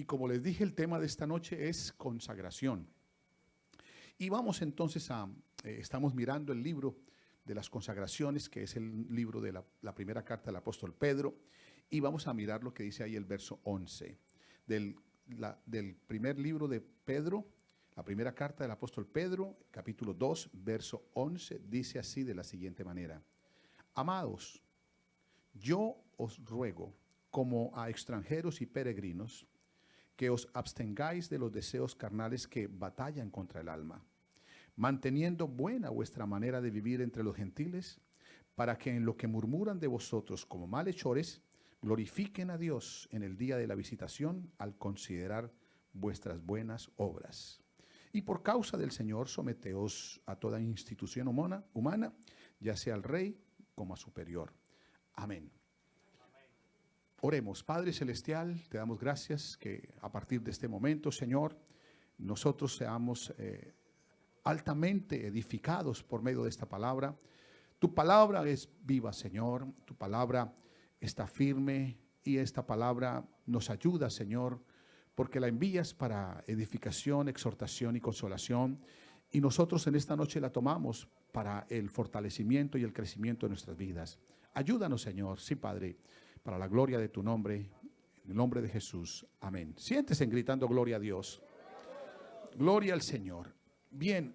como les dije, el tema de esta noche es consagración. Y vamos entonces estamos mirando el libro de las consagraciones, que es el libro de la primera carta del apóstol Pedro, y vamos a mirar lo que dice ahí el verso 11 del primer libro de Pedro, la primera carta del apóstol Pedro, capítulo 2, verso 11, dice así de la siguiente manera: Amados, yo os ruego, como a extranjeros y peregrinos, que os abstengáis de los deseos carnales que batallan contra el alma, manteniendo buena vuestra manera de vivir entre los gentiles, para que en lo que murmuran de vosotros como malhechores, glorifiquen a Dios en el día de la visitación al considerar vuestras buenas obras. Y por causa del Señor, someteos a toda institución humana, ya sea al rey como a superior. Amén. Oremos. Padre Celestial, te damos gracias que a partir de este momento, Señor, nosotros seamos altamente edificados por medio de esta palabra. Tu palabra es viva, Señor. Tu palabra está firme y esta palabra nos ayuda, Señor, porque la envías para edificación, exhortación y consolación. Y nosotros en esta noche la tomamos para el fortalecimiento y el crecimiento de nuestras vidas. Ayúdanos, Señor. Sí, Padre, para la gloria de tu nombre, en el nombre de Jesús. Amén. Siéntese gritando gloria a Dios. Gloria al Señor. Bien.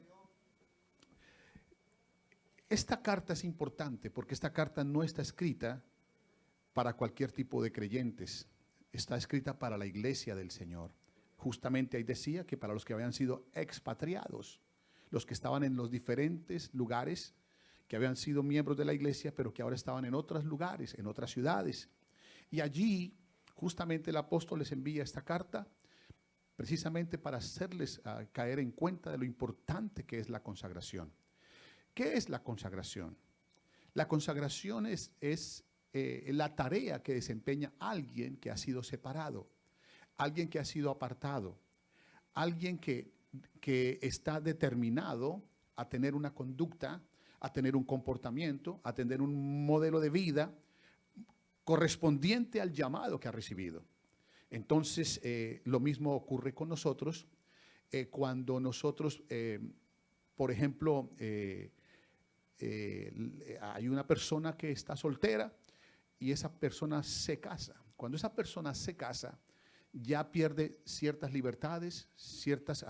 Esta carta es importante porque esta carta no está escrita para cualquier tipo de creyentes. Está escrita para la iglesia del Señor. Justamente ahí decía que para los que habían sido expatriados, los que estaban en los diferentes lugares, que habían sido miembros de la iglesia, pero que ahora estaban en otros lugares, en otras ciudades. Y allí, justamente el apóstol les envía esta carta, precisamente para hacerles caer en cuenta de lo importante que es la consagración. ¿Qué es la consagración? La consagración es la tarea que desempeña alguien que ha sido separado, alguien que ha sido apartado, alguien que está determinado a tener una conducta, a tener un comportamiento, a tener un modelo de vida correspondiente al llamado que ha recibido. Entonces, lo mismo ocurre con nosotros cuando nosotros, por ejemplo, hay una persona que está soltera y esa persona se casa. Cuando esa persona se casa, ya pierde ciertas libertades, ciertos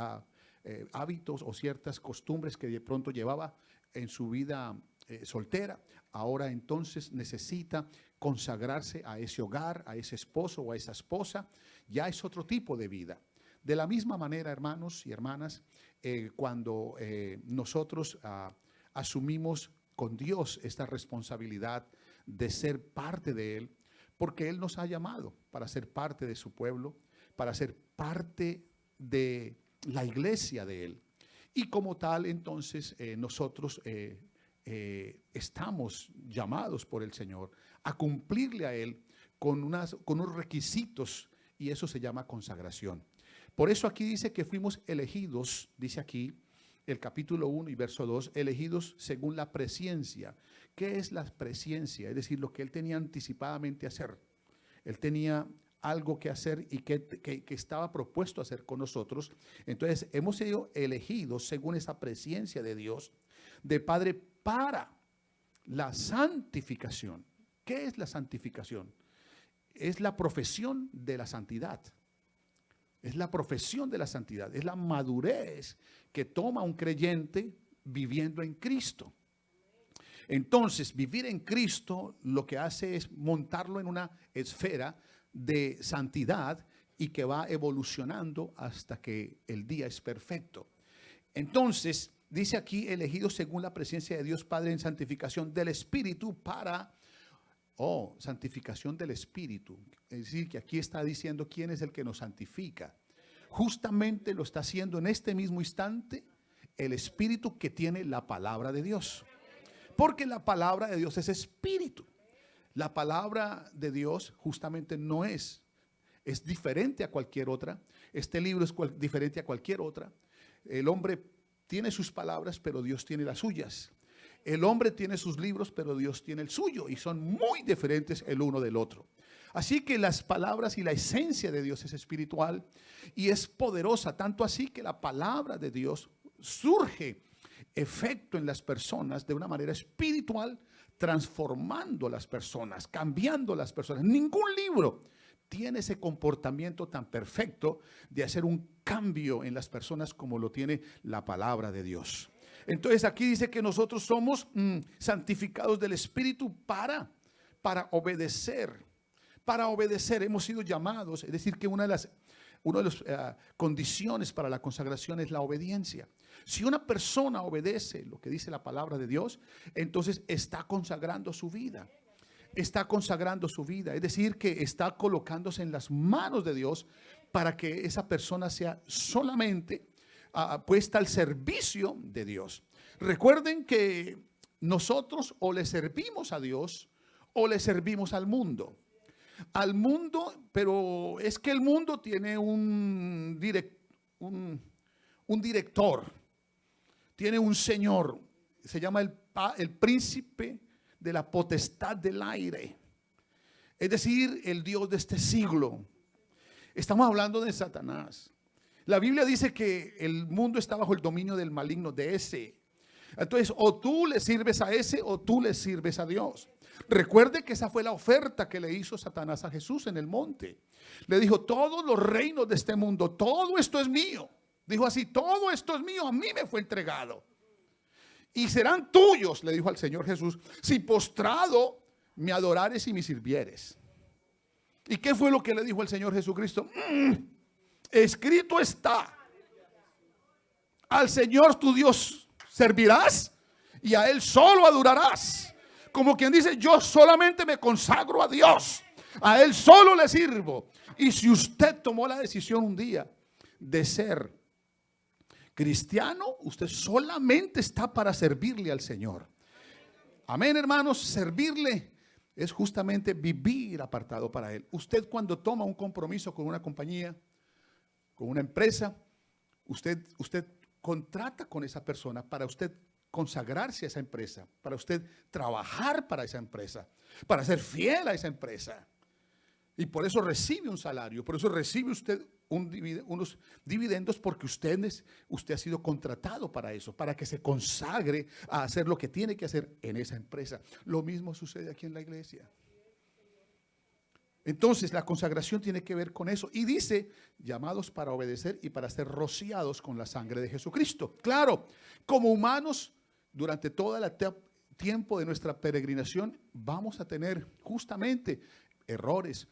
hábitos o ciertas costumbres que de pronto llevaba en su vida soltera. Ahora entonces necesita consagrarse a ese hogar, a ese esposo o a esa esposa. Ya es otro tipo de vida. De la misma manera, hermanos y hermanas, cuando nosotros asumimos con Dios esta responsabilidad de ser parte de Él, porque Él nos ha llamado para ser parte de su pueblo, para ser parte de la iglesia de Él. Y como tal, entonces, nosotros estamos llamados por el Señor a cumplirle a Él con unos requisitos, y eso se llama consagración. Por eso aquí dice que fuimos elegidos, dice aquí el capítulo 1 y verso 2, elegidos según la presciencia. ¿Qué es la presciencia? Es decir, lo que Él tenía anticipadamente hacer. Él tenía algo que hacer y que estaba propuesto a hacer con nosotros. Entonces, hemos sido elegidos según esa presciencia de Dios, de Padre, para la santificación. ¿Qué es la santificación? Es la profesión de la santidad. Es la profesión de la santidad. Es la madurez que toma un creyente viviendo en Cristo. Entonces, vivir en Cristo lo que hace es montarlo en una esfera de santidad y que va evolucionando hasta que el día es perfecto. Entonces, dice aquí, elegidos según la presencia de Dios Padre en santificación del Espíritu para, santificación del Espíritu. Es decir, que aquí está diciendo quién es el que nos santifica. Justamente lo está haciendo en este mismo instante el Espíritu que tiene la palabra de Dios. Porque la palabra de Dios es Espíritu. La palabra de Dios justamente no es diferente a cualquier otra. Este libro es diferente a cualquier otra. El hombre tiene sus palabras, pero Dios tiene las suyas. El hombre tiene sus libros, pero Dios tiene el suyo, y son muy diferentes el uno del otro. Así que las palabras y la esencia de Dios es espiritual y es poderosa, tanto así que la palabra de Dios surge efecto en las personas de una manera espiritual, transformando las personas, cambiando las personas. Ningún libro tiene ese comportamiento tan perfecto de hacer un cambio en las personas como lo tiene la palabra de Dios. Entonces aquí dice que nosotros somos santificados del Espíritu para obedecer. Para obedecer hemos sido llamados, es decir, que una de las condiciones para la consagración es la obediencia. Si una persona obedece lo que dice la palabra de Dios, entonces está consagrando su vida. Está consagrando su vida, es decir, que está colocándose en las manos de Dios para que esa persona sea solamente puesta al servicio de Dios. Recuerden que nosotros o le servimos a Dios o le servimos al mundo. Al mundo, pero es que el mundo tiene un director, tiene un señor, se llama el príncipe de la potestad del aire, es decir, el Dios de este siglo. Estamos hablando de Satanás. La Biblia dice que el mundo está bajo el dominio del maligno, de ese. Entonces, o tú le sirves a ese o tú le sirves a Dios. Recuerde que esa fue la oferta que le hizo Satanás a Jesús en el monte. Le dijo: todos los reinos de este mundo, todo esto es mío. Dijo así: todo esto es mío, a mí me fue entregado. Y serán tuyos, le dijo al Señor Jesús, si postrado me adorares y me sirvieres. ¿Y qué fue lo que le dijo el Señor Jesucristo? Escrito está: al Señor tu Dios servirás y a Él solo adorarás. Como quien dice: yo solamente me consagro a Dios, a Él solo le sirvo. Y si usted tomó la decisión un día de ser cristiano, usted solamente está para servirle al Señor. Amén, hermanos. Servirle es justamente vivir apartado para Él. Usted, cuando toma un compromiso con una compañía, con una empresa, usted contrata con esa persona para usted consagrarse a esa empresa, para usted trabajar para esa empresa, para ser fiel a esa empresa. Y por eso recibe un salario, por eso recibe usted unos dividendos, porque usted ha sido contratado para eso, para que se consagre a hacer lo que tiene que hacer en esa empresa. Lo mismo sucede aquí en la iglesia. Entonces la consagración tiene que ver con eso. Y dice: llamados para obedecer y para ser rociados con la sangre de Jesucristo. Claro, como humanos, durante todo el tiempo de nuestra peregrinación vamos a tener justamente errores.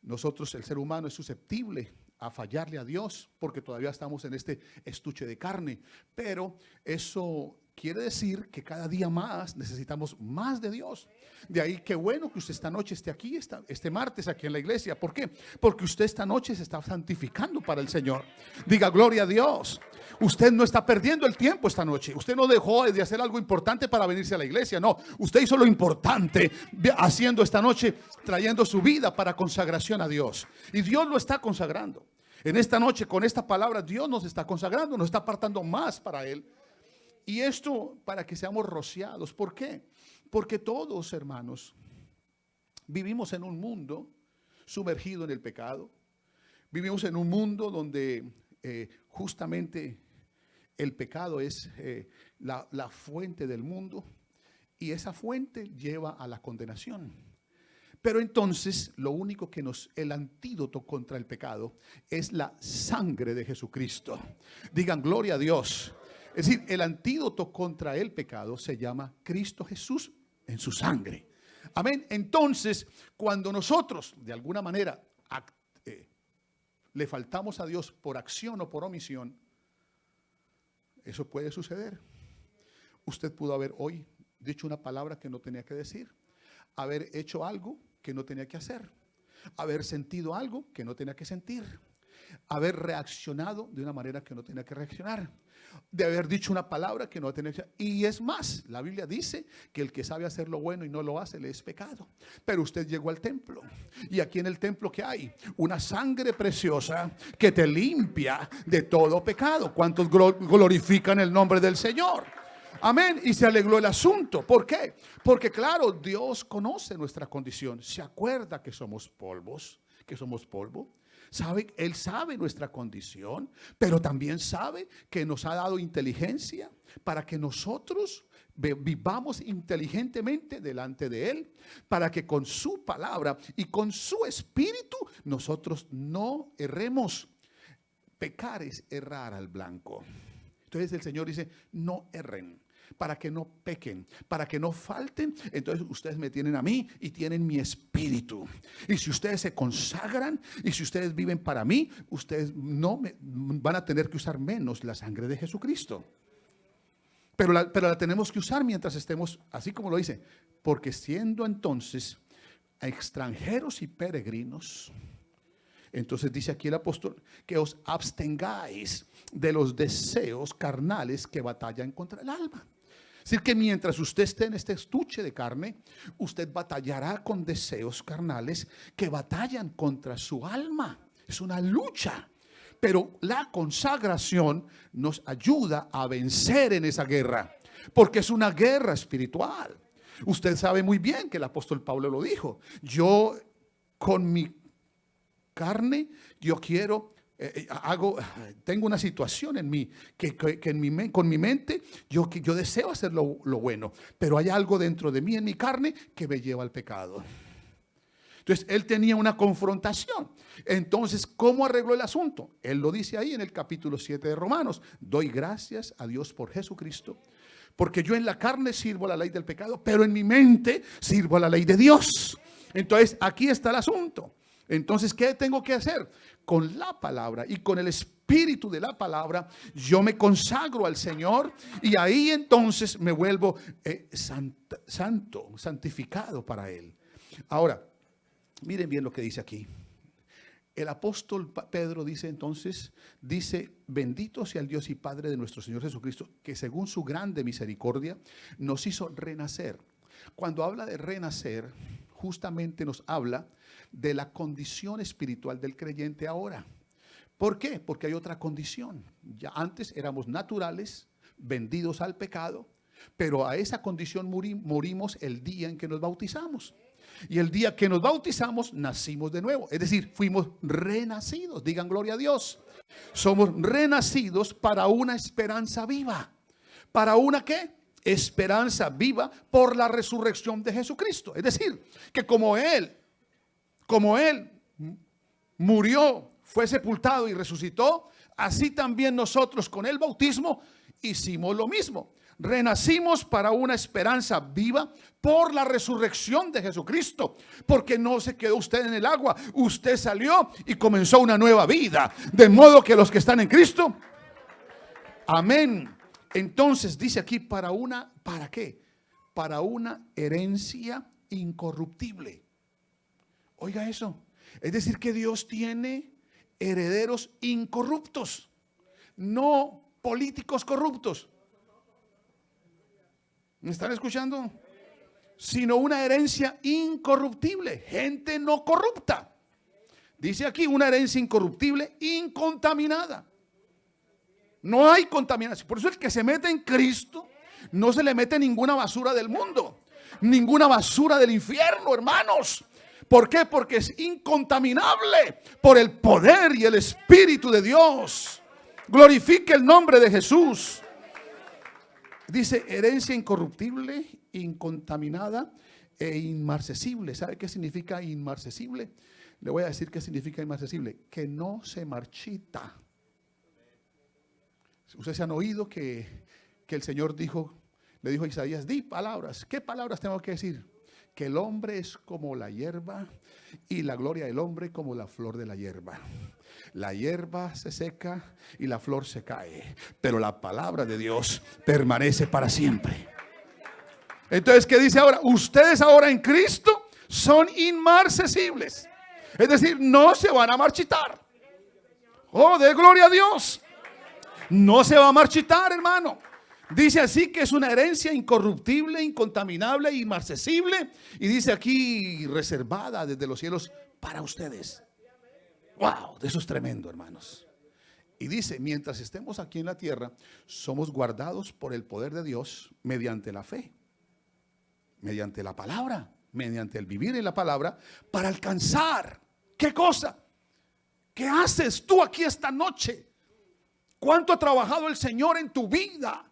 Nosotros, el ser humano, es susceptible a fallarle a Dios porque todavía estamos en este estuche de carne. Pero eso quiere decir que cada día más necesitamos más de Dios. De ahí que bueno que usted esta noche esté aquí, este martes aquí en la iglesia. ¿Por qué? Porque usted esta noche se está santificando para el Señor. Diga gloria a Dios. Usted no está perdiendo el tiempo esta noche. Usted no dejó de hacer algo importante para venirse a la iglesia. No, usted hizo lo importante haciendo esta noche, trayendo su vida para consagración a Dios. Y Dios lo está consagrando. En esta noche, con esta palabra, Dios nos está consagrando, nos está apartando más para Él. Y esto para que seamos rociados. ¿Por qué? Porque todos, hermanos, vivimos en un mundo sumergido en el pecado. Vivimos en un mundo donde justamente el pecado es la fuente del mundo, y esa fuente lleva a la condenación. Pero entonces lo único que el antídoto contra el pecado es la sangre de Jesucristo. Digan gloria a Dios. Es decir, el antídoto contra el pecado se llama Cristo Jesús en su sangre. Amén. Entonces, cuando nosotros de alguna manera le faltamos a Dios por acción o por omisión, eso puede suceder. Usted pudo haber hoy dicho una palabra que no tenía que decir, haber hecho algo que no tenía que hacer, haber sentido algo que no tenía que sentir, haber reaccionado de una manera que no tenía que reaccionar, de haber dicho una palabra que no tenía que hacer. Y es más, la Biblia dice que el que sabe hacer lo bueno y no lo hace, le es pecado. Pero usted llegó al templo, y aquí en el templo, ¿qué hay? Una sangre preciosa que te limpia de todo pecado. ¿Cuántos glorifican el nombre del Señor? Amén. Y se arregló el asunto. ¿Por qué? Porque claro, Dios conoce nuestra condición. Se acuerda que somos polvos, que somos polvo. Él sabe nuestra condición, pero también sabe que nos ha dado inteligencia para que nosotros vivamos inteligentemente delante de Él, para que con su palabra y con su espíritu nosotros no erremos. Pecar es errar al blanco. Entonces el Señor dice, no erren, para que no pequen, para que no falten. Entonces ustedes me tienen a mí y tienen mi espíritu. Y si ustedes se consagran y si ustedes viven para mí, ustedes van a tener que usar menos la sangre de Jesucristo. Pero la tenemos que usar mientras estemos, así como lo dice, porque siendo entonces extranjeros y peregrinos. Entonces dice aquí el apóstol que os abstengáis de los deseos carnales que batallan contra el alma. Es decir, que mientras usted esté en este estuche de carne, usted batallará con deseos carnales que batallan contra su alma. Es una lucha. Pero la consagración nos ayuda a vencer en esa guerra, porque es una guerra espiritual. Usted sabe muy bien que el apóstol Pablo lo dijo. Yo con mi carne, yo quiero, tengo una situación en mí, con mi mente, yo deseo hacer lo bueno, pero hay algo dentro de mí, en mi carne, que me lleva al pecado. Entonces, él tenía una confrontación. Entonces, ¿cómo arregló el asunto? Él lo dice ahí en el capítulo 7 de Romanos. Doy gracias a Dios por Jesucristo, porque yo en la carne sirvo a la ley del pecado, pero en mi mente sirvo a la ley de Dios. Entonces, aquí está el asunto. Entonces, ¿qué tengo que hacer? Con la palabra y con el espíritu de la palabra, yo me consagro al Señor y ahí entonces me vuelvo santificado para Él. Ahora, miren bien lo que dice aquí. El apóstol Pedro dice entonces, bendito sea el Dios y Padre de nuestro Señor Jesucristo, que según su grande misericordia nos hizo renacer. Cuando habla de renacer, justamente nos habla de la condición espiritual del creyente ahora. ¿Por qué? Porque hay otra condición. Ya antes éramos naturales, vendidos al pecado, pero a esa condición morimos el día en que nos bautizamos. Y el día que nos bautizamos, nacimos de nuevo. Es decir, fuimos renacidos. Digan gloria a Dios. Somos renacidos para una esperanza viva. ¿Para una qué? Esperanza viva por la resurrección de Jesucristo. Es decir, que como Él murió, fue sepultado y resucitó, así también nosotros con el bautismo hicimos lo mismo. Renacimos para una esperanza viva por la resurrección de Jesucristo, porque no se quedó usted en el agua, usted salió y comenzó una nueva vida, de modo que los que están en Cristo, amén. Entonces dice aquí ¿para qué? Para una herencia incorruptible. Oiga eso, es decir que Dios tiene herederos incorruptos, no políticos corruptos. ¿Me están escuchando? Sino una herencia incorruptible, gente no corrupta. Dice aquí una herencia incorruptible, incontaminada. No hay contaminación. Por eso el que se mete en Cristo no se le mete ninguna basura del mundo, ninguna basura del infierno, hermanos. ¿Por qué? Porque es incontaminable por el poder y el Espíritu de Dios. Glorifique el nombre de Jesús. Dice herencia incorruptible, incontaminada e inmarcesible. ¿Sabe qué significa inmarcesible? Le voy a decir qué significa inmarcesible. Que no se marchita. Ustedes han oído que el Señor le dijo a Isaías, di palabras. ¿Qué palabras tengo que decir? Que el hombre es como la hierba y la gloria del hombre como la flor de la hierba. La hierba se seca y la flor se cae, pero la palabra de Dios permanece para siempre. Entonces, ¿qué dice ahora? Ustedes ahora en Cristo son inmarcesibles. Es decir, no se van a marchitar. Oh, de gloria a Dios. No se va a marchitar, hermano. Dice así que es una herencia incorruptible, incontaminable, inmarcesible. Y dice aquí reservada desde los cielos para ustedes. Wow, eso es tremendo, hermanos. Y dice, mientras estemos aquí en la tierra, somos guardados por el poder de Dios mediante la fe, mediante la palabra, mediante el vivir en la palabra, para alcanzar. ¿Qué cosa? ¿Qué haces tú aquí esta noche? ¿Cuánto ha trabajado el Señor en tu vida?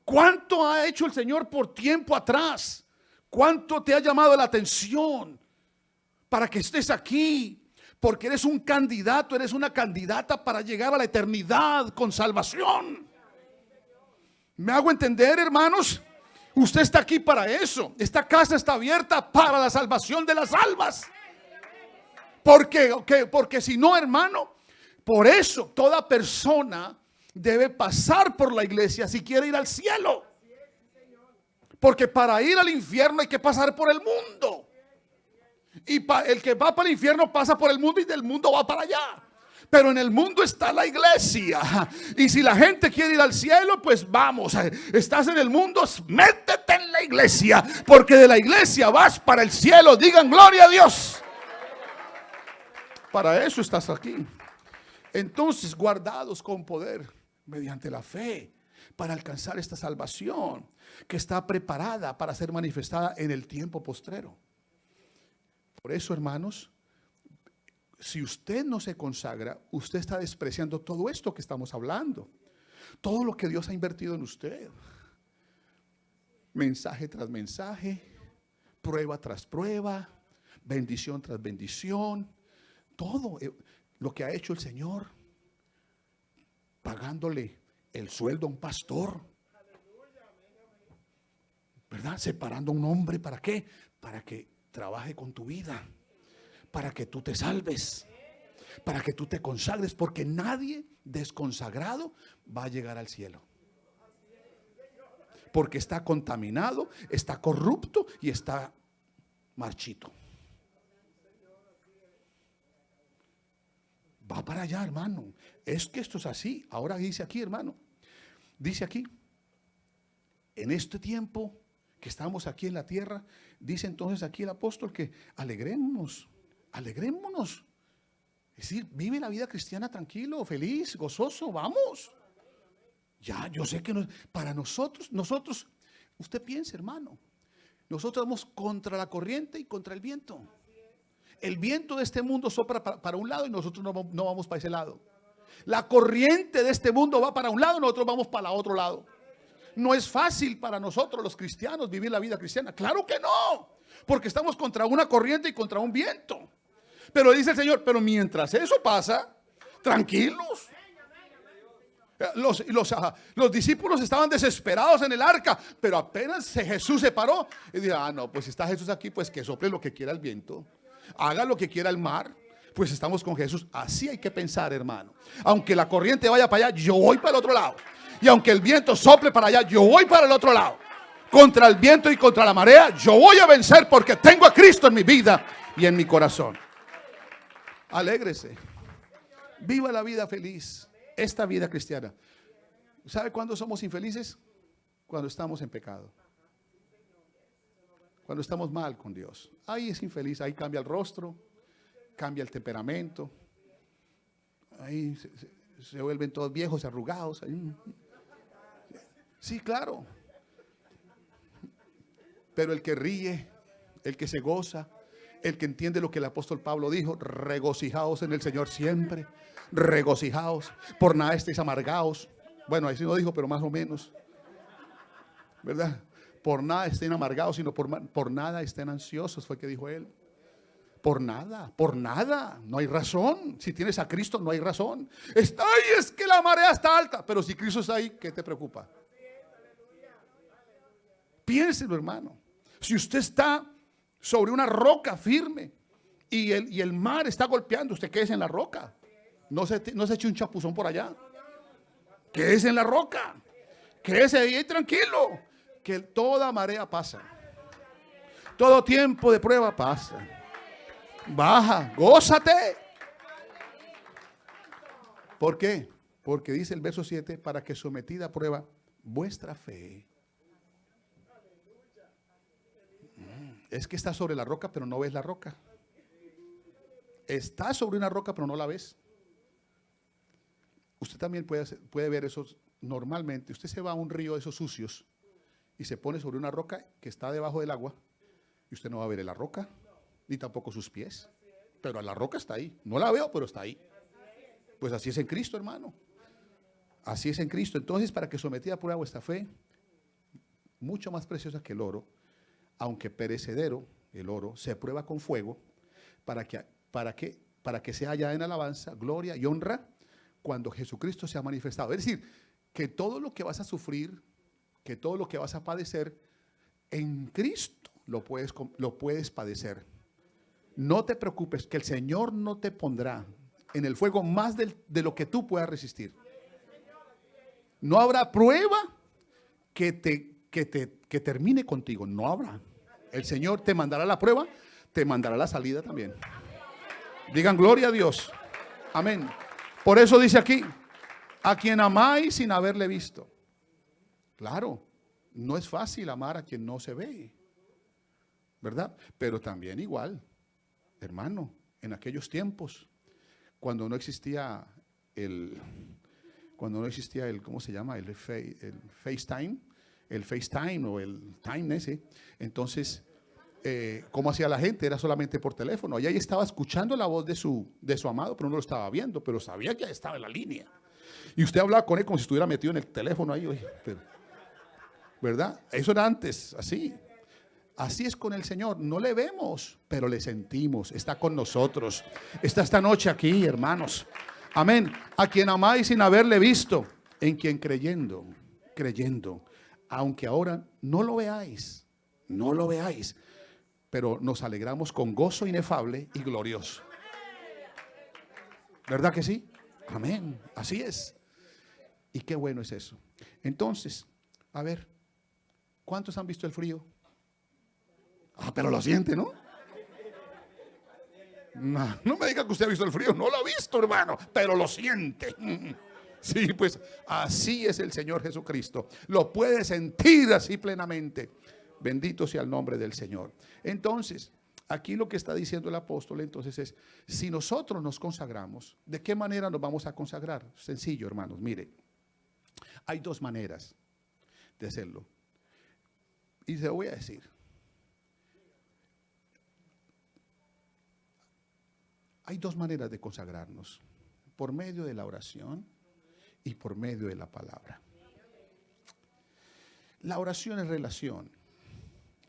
¿Cuánto ha hecho el Señor por tiempo atrás? ¿Cuánto te ha llamado la atención para que estés aquí? Porque eres un candidato, eres una candidata para llegar a la eternidad con salvación. ¿Me hago entender, hermanos? Usted está aquí para eso. Esta casa está abierta para la salvación de las almas. Porque si no, hermano, por eso toda persona debe pasar por la iglesia si quiere ir al cielo. Porque para ir al infierno hay que pasar por el mundo. Y el que va para el infierno pasa por el mundo y del mundo va para allá. Pero en el mundo está la iglesia. Y si la gente quiere ir al cielo, pues vamos. Estás en el mundo, métete en la iglesia. Porque de la iglesia vas para el cielo. Digan gloria a Dios. Para eso estás aquí. Entonces, guardados con poder mediante la fe, para alcanzar esta salvación que está preparada para ser manifestada en el tiempo postrero. Por eso, hermanos, si usted no se consagra, usted está despreciando todo esto que estamos hablando, todo lo que Dios ha invertido en usted. Mensaje tras mensaje, prueba tras prueba, bendición tras bendición, todo lo que ha hecho el Señor, pagándole el sueldo a un pastor, ¿verdad? Separando a un hombre, ¿para qué? Para que trabaje con tu vida, para que tú te salves, para que tú te consagres, porque nadie desconsagrado va a llegar al cielo. Porque está contaminado, está corrupto y está marchito. Va para allá, hermano. Es que esto es así. Ahora dice aquí, hermano, dice aquí, en este tiempo que estamos aquí en la tierra, dice entonces aquí el apóstol que alegrémonos. Es decir, vive la vida cristiana tranquilo, feliz, gozoso, vamos. Ya, yo sé que para nosotros, usted piense, hermano, nosotros vamos contra la corriente y contra el viento. El viento de este mundo sopla para un lado y nosotros no vamos para ese lado. La corriente de este mundo va para un lado y nosotros vamos para el otro lado. No es fácil para nosotros los cristianos vivir la vida cristiana. Claro que no, porque estamos contra una corriente y contra un viento. Pero dice el Señor, pero mientras eso pasa, tranquilos. Los discípulos estaban desesperados en el arca, pero apenas Jesús se paró y dijo, no, pues si está Jesús aquí, pues que sople lo que quiera el viento, haga lo que quiera el mar, pues estamos con Jesús. Así hay que pensar, hermano. Aunque la corriente vaya para allá, yo voy para el otro lado. Y aunque el viento sople para allá, yo voy para el otro lado. Contra el viento y contra la marea, yo voy a vencer porque tengo a Cristo en mi vida y en mi corazón. Alégrese. Viva la vida feliz. Esta vida cristiana. ¿Sabe cuándo somos infelices? Cuando estamos en pecado. Cuando estamos mal con Dios. Ahí es infeliz, ahí cambia el rostro, cambia el temperamento. Ahí se vuelven todos viejos, arrugados. Ahí. Sí, claro. Pero el que ríe, el que se goza, el que entiende lo que el apóstol Pablo dijo, regocijaos en el Señor siempre. Regocijaos, por nada estéis amargados. Bueno, ahí sí no dijo, pero más o menos, ¿verdad? Por nada estén amargados, sino por nada estén ansiosos, fue que dijo él. Por nada, no hay razón. Si tienes a Cristo, no hay razón. Es que la marea está alta, pero si Cristo está ahí, ¿qué te preocupa? Piénselo, hermano. Si usted está sobre una roca firme y el mar está golpeando, usted quédese en la roca. No se eche un chapuzón por allá. Quédese en la roca. Quédese ahí tranquilo. Que toda marea pasa. Todo tiempo de prueba pasa. Baja, gózate. ¿Por qué? Porque dice el verso 7, para que sometida a prueba vuestra fe. Es que estás sobre la roca, pero no ves la roca. Estás sobre una roca, pero no la ves. Usted también puede ver esos, normalmente, usted se va a un río de esos sucios y se pone sobre una roca que está debajo del agua y usted no va a ver la roca, ni tampoco sus pies, pero la roca está ahí. No la veo, pero está ahí. Pues así es en Cristo, hermano. Así es en Cristo. Entonces, para que sometida a prueba vuestra fe, mucho más preciosa que el oro, aunque perecedero, el oro, se prueba con fuego, para que se haya en alabanza, gloria y honra cuando Jesucristo se ha manifestado. Es decir, que todo lo que vas a sufrir, que todo lo que vas a padecer, en Cristo lo puedes padecer. No te preocupes, que el Señor no te pondrá en el fuego más de lo que tú puedas resistir. No habrá prueba que termine contigo. No habrá. El Señor te mandará la prueba, te mandará la salida también. Digan gloria a Dios. Amén. Por eso dice aquí, a quien amáis sin haberle visto. Claro, no es fácil amar a quien no se ve, ¿verdad? Pero también igual, hermano, en aquellos tiempos, cuando no existía ¿cómo se llama? El FaceTime o el Time ese. Entonces, ¿cómo hacía la gente? Era solamente por teléfono. Y ahí estaba escuchando la voz de su amado, pero no lo estaba viendo, pero sabía que estaba en la línea. Y usted hablaba con él como si estuviera metido en el teléfono ahí, ¿verdad? Eso era antes, así. Así es con el Señor. No le vemos, pero le sentimos. Está con nosotros. Está esta noche aquí, hermanos. Amén. A quien amáis sin haberle visto, en quien creyendo, aunque ahora no lo veáis, pero nos alegramos con gozo inefable y glorioso. ¿Verdad que sí? Amén. Así es. Y qué bueno es eso. Entonces, a ver, ¿cuántos han visto el frío? Pero lo siente, ¿no? No me diga que usted ha visto el frío. No lo ha visto, hermano, pero lo siente. Sí, pues así es el Señor Jesucristo. Lo puede sentir así plenamente. Bendito sea el nombre del Señor. Entonces, aquí lo que está diciendo el apóstol entonces es, si nosotros nos consagramos, ¿de qué manera nos vamos a consagrar? Sencillo, hermanos, mire. Hay dos maneras de hacerlo. Y se lo voy a decir. Hay dos maneras de consagrarnos, por medio de la oración y por medio de la palabra. La oración es relación.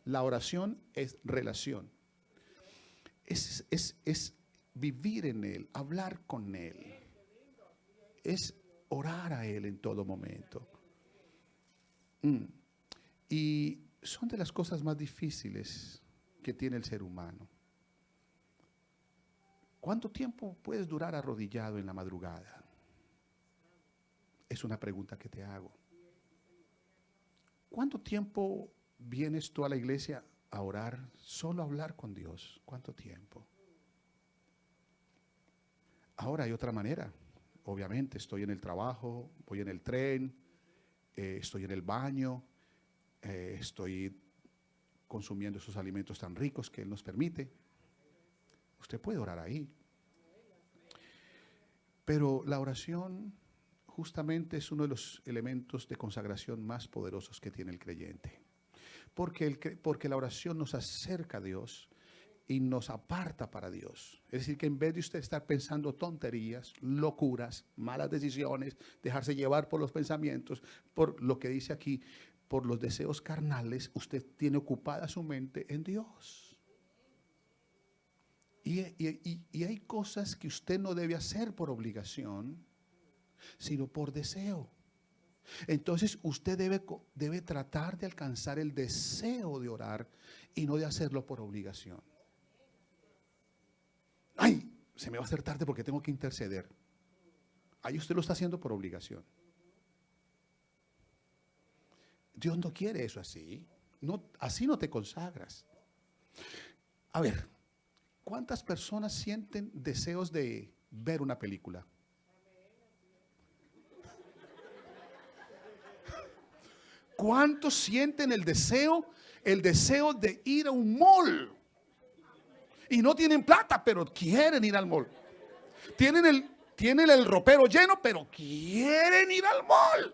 La oración es relación. Es vivir en Él, hablar con Él. Es orar a Él en todo momento. Y son de las cosas más difíciles que tiene el ser humano. ¿Cuánto tiempo puedes durar arrodillado en la madrugada? Es una pregunta que te hago. ¿Cuánto tiempo vienes tú a la iglesia a orar, solo a hablar con Dios? ¿Cuánto tiempo? Ahora hay otra manera. Obviamente estoy en el trabajo, voy en el tren, estoy en el baño, estoy consumiendo esos alimentos tan ricos que Él nos permite. Usted puede orar ahí. Pero la oración justamente es uno de los elementos de consagración más poderosos que tiene el creyente. Porque la oración nos acerca a Dios y nos aparta para Dios. Es decir, que en vez de usted estar pensando tonterías, locuras, malas decisiones, dejarse llevar por los pensamientos, por lo que dice aquí, por los deseos carnales, usted tiene ocupada su mente en Dios. Y hay cosas que usted no debe hacer por obligación, sino por deseo. Entonces usted debe tratar de alcanzar el deseo de orar y no de hacerlo por obligación. Ay, se me va a hacer tarde porque tengo que interceder. Ahí usted lo está haciendo por obligación. Dios no quiere eso así. No, así no te consagras. A ver, ¿cuántas personas sienten deseos de ver una película? ¿Cuántos sienten el deseo de ir a un mall? Y no tienen plata, pero quieren ir al mall. Tienen tienen el ropero lleno, pero quieren ir al mall.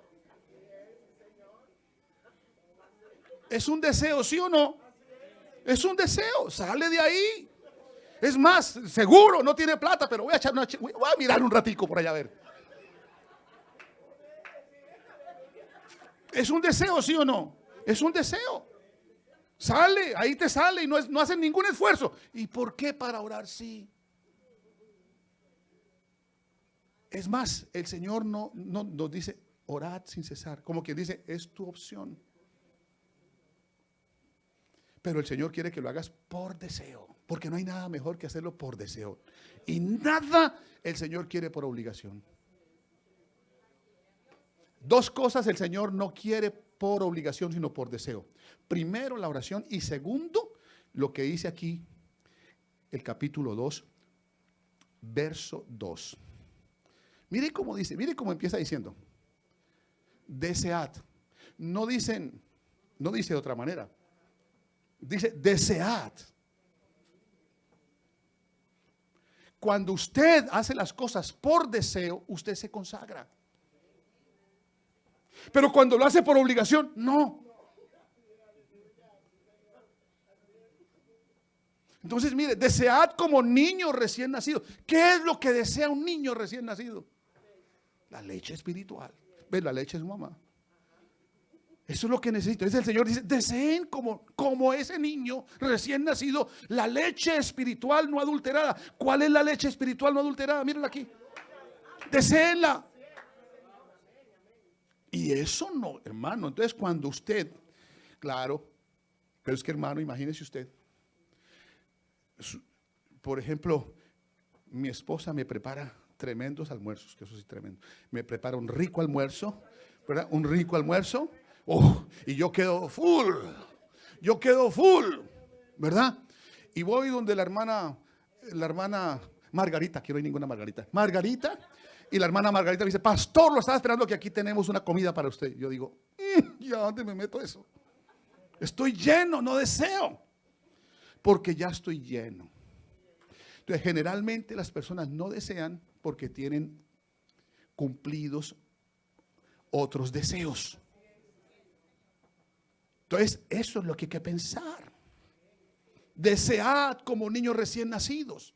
Es un deseo, ¿sí o no? Es un deseo, sale de ahí. Es más, seguro no tiene plata, pero voy a mirar un ratico por allá a ver. Es un deseo, ¿sí o no? Es un deseo. Sale, ahí te sale y no hacen ningún esfuerzo. ¿Y por qué para orar sí? Es más, el Señor no nos dice orad sin cesar, como quien dice, es tu opción. Pero el Señor quiere que lo hagas por deseo, porque no hay nada mejor que hacerlo por deseo. Y nada el Señor quiere por obligación. Dos cosas el Señor no quiere por obligación, sino por deseo. Primero, la oración, y segundo, lo que dice aquí el capítulo 2, verso 2. Mire cómo dice, mire cómo empieza diciendo: desead. No dice de otra manera. Dice desead. Cuando usted hace las cosas por deseo, usted se consagra. Pero cuando lo hace por obligación, no. Entonces, mire, desead como niño recién nacido. ¿Qué es lo que desea un niño recién nacido? La leche espiritual. ¿Ves? La leche es su mamá. Eso es lo que necesito. Es el Señor dice, deseen como ese niño recién nacido la leche espiritual no adulterada. ¿Cuál es la leche espiritual no adulterada? Mírenla aquí. Deseenla. Y eso no, hermano. Entonces cuando usted, claro, pero es que hermano, imagínese usted. Por ejemplo, mi esposa me prepara tremendos almuerzos, que eso sí es tremendo. Me prepara un rico almuerzo, ¿verdad? Un rico almuerzo. Y yo quedo full, ¿verdad? Y voy donde la hermana Margarita, que no hay ninguna Margarita, y la hermana Margarita me dice, pastor, lo estaba esperando, que aquí tenemos una comida para usted. Yo digo, ¿ya dónde me meto eso? Estoy lleno, no deseo, porque ya estoy lleno. Entonces, generalmente las personas no desean porque tienen cumplidos otros deseos. Entonces, eso es lo que hay que pensar. Desead como niños recién nacidos.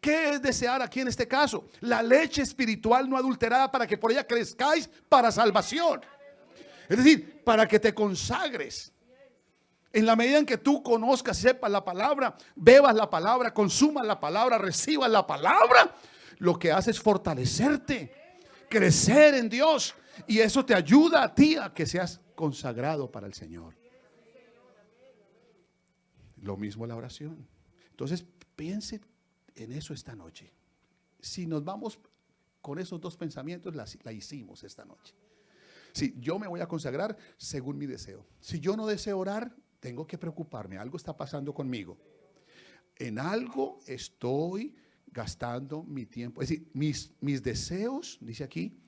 ¿Qué es desear aquí en este caso? La leche espiritual no adulterada para que por ella crezcáis para salvación. Es decir, para que te consagres. En la medida en que tú conozcas, sepas la palabra, bebas la palabra, consumas la palabra, recibas la palabra, lo que hace es fortalecerte, crecer en Dios. Y eso te ayuda a ti a que seas consagrado para el Señor. Lo mismo la oración. Entonces piense en eso esta noche. Si nos vamos con esos dos pensamientos, la hicimos esta noche. Si yo me voy a consagrar según mi deseo. Si yo no deseo orar, tengo que preocuparme. Algo está pasando conmigo. En algo estoy gastando mi tiempo. Es decir, mis deseos, dice aquí,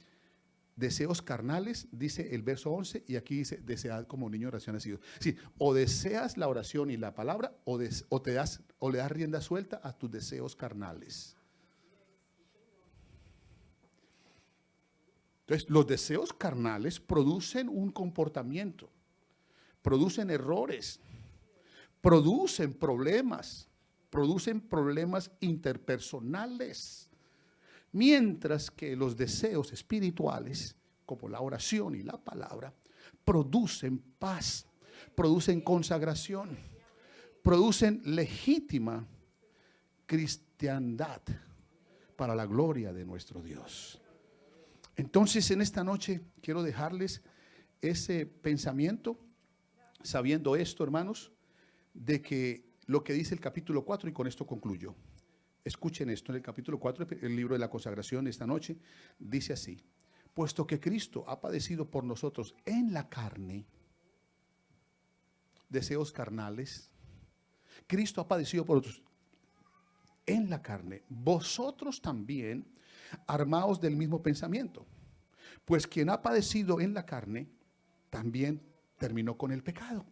deseos carnales, dice el verso 11, y aquí dice, desead como niño recién nacido. Sí, o deseas la oración y la palabra, o le das rienda suelta a tus deseos carnales. Entonces, los deseos carnales producen un comportamiento, producen errores, producen problemas interpersonales. Mientras que los deseos espirituales, como la oración y la palabra, producen paz, producen consagración, producen legítima cristiandad para la gloria de nuestro Dios. Entonces, en esta noche quiero dejarles ese pensamiento, sabiendo esto, hermanos, de que lo que dice el capítulo 4, y con esto concluyo. Escuchen esto, en el capítulo 4, el libro de la consagración esta noche, dice así: puesto que Cristo ha padecido por nosotros en la carne, deseos carnales, Cristo ha padecido por nosotros en la carne, vosotros también armaos del mismo pensamiento, pues quien ha padecido en la carne, también terminó con el pecado,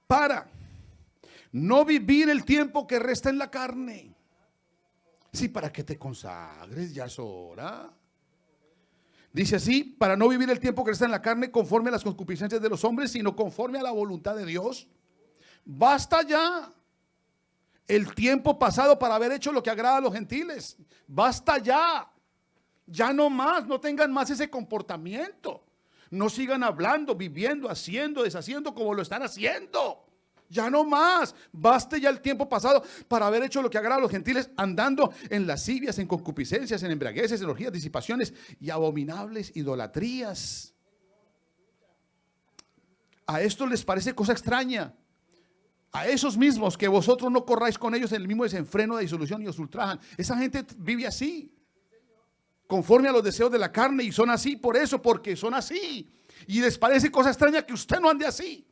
para no vivir el tiempo que resta en la carne Sí, para que te consagres, ya es hora. Dice así, para no vivir el tiempo que está en la carne conforme a las concupiscencias de los hombres, sino conforme a la voluntad de Dios. Basta ya el tiempo pasado para haber hecho lo que agrada a los gentiles. Basta ya. Ya no más, no tengan más ese comportamiento. No sigan hablando, viviendo, haciendo, deshaciendo como lo están haciendo. Ya no más. Baste ya el tiempo pasado para haber hecho lo que agrada a los gentiles, andando en lascivias, en concupiscencias, en embriagueces, en orgías, disipaciones y abominables idolatrías. A esto les parece cosa extraña. A esos mismos que vosotros no corráis con ellos en el mismo desenfreno de disolución y os ultrajan. Esa gente vive así, conforme a los deseos de la carne, y son así por eso, porque son así. Y les parece cosa extraña que usted no ande así.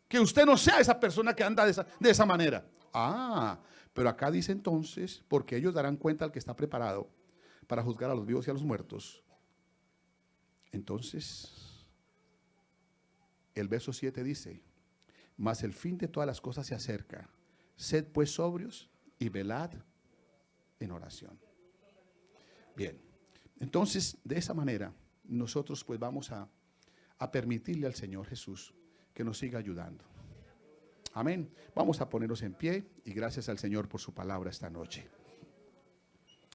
Que usted no sea esa persona que anda de esa manera. Ah, pero acá dice entonces, porque ellos darán cuenta al que está preparado para juzgar a los vivos y a los muertos. Entonces, el verso 7 dice, mas el fin de todas las cosas se acerca. Sed pues sobrios y velad en oración. Bien, entonces de esa manera nosotros pues vamos a permitirle al Señor Jesús que nos siga ayudando. Amén. Vamos a ponernos en pie y gracias al Señor por su palabra esta noche.